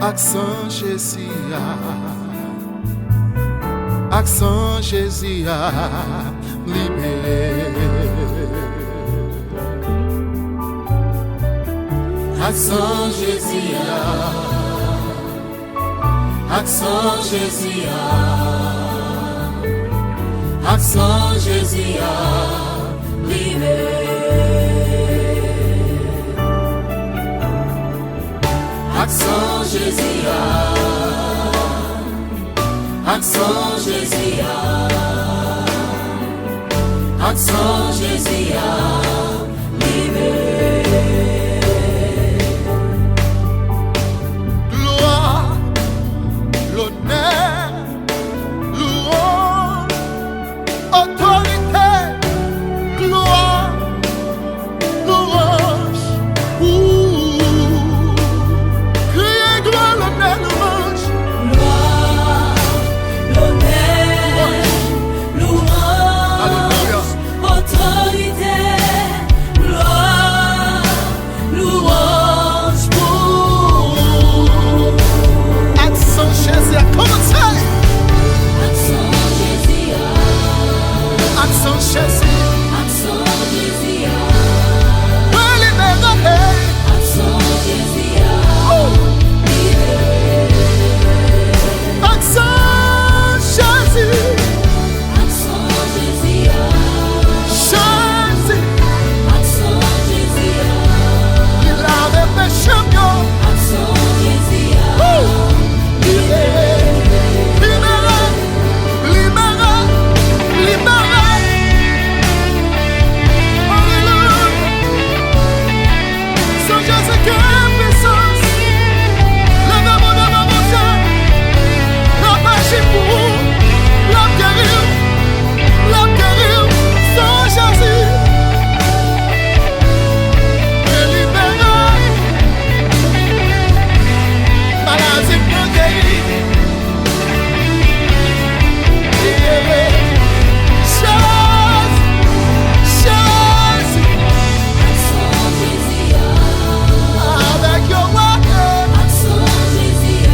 Accent Jésus, accent Jésus, libéré. Accent Jésus, accent Jésus, accent Jésus, libéré. Accent Jésus, accent Jésus, accent Jésus, libéré. Gloire, l'honneur, louange, autorité, gloire, louange. Criez gloire, l'honneur, louange. Gloire, l'honneur, louange, autorité, gloire, louange pour. Accent Jésus, commencez. Accent Jésus, Accent Jésus, accent Jésus, libéré. accent Jésus, Accent Jésus, accent Jésus, Jésus, accent Jésus, il avait mes champions. accent Jésus, Libéré, libéré, libéré, libéré. Alléluia. Sans Jésus qui est puissance, levez-moi devant mon Dieu. La magie pour vous, la guérir, sans Jésus. Libéré, maladie pour guérir. Libéré, Jésus, Jésus, accent Jésus, avec your water, accent Jésus,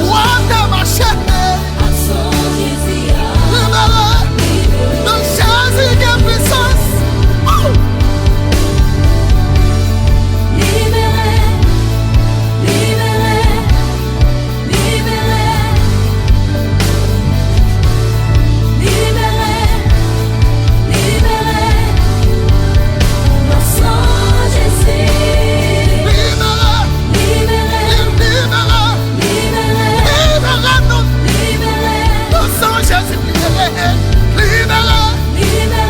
water ma chair. accent Jésus, Libéré, donc Jésus qui est puissance. libéré, libéré, libéré, libéré, libéré, dans son Jésus, Libéré, libéré, libéré, libéré, libéré, nous, libéré, nous sommes Jésus libéré, libéré, libéré,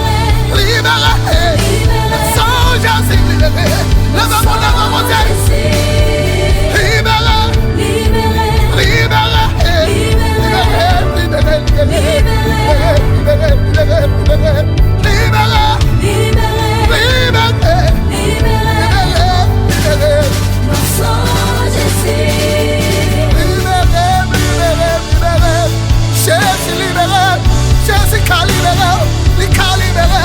libéré, sans Jésus libéré. Levez-moi devant mon Dieu. Libéré, libéré, libéré, libéré, libéré, libéré, libéré, libéré, libéré, libéré, libéré, dans son Jésus. Jésus libéré, Jésus qu'a libéré, il qu'a libéré,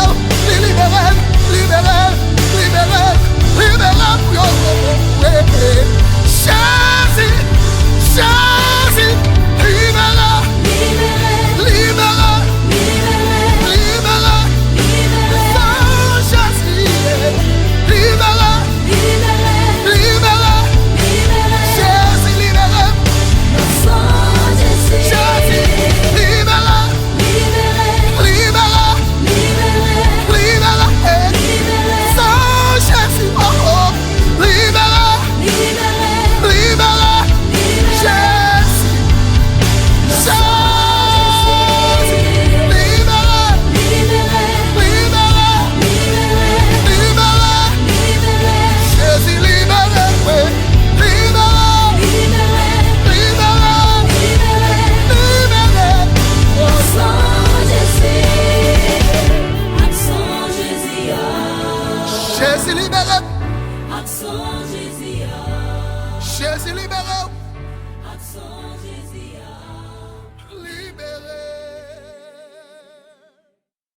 il libéré, libéré, libéré, libéré, Jésus, Jésus, libéré, libéré, libéré, sans Jésus, libéré, libéré, Jésus libéré, Jésus libéré, libéré, libéré, sans Jésus, oh, libéré, libéré, Jésus, Jésus, libéré, libéré, libéré, Jésus libéré, oui, libéré, libéré, Jésus libéré, Jésus libéré.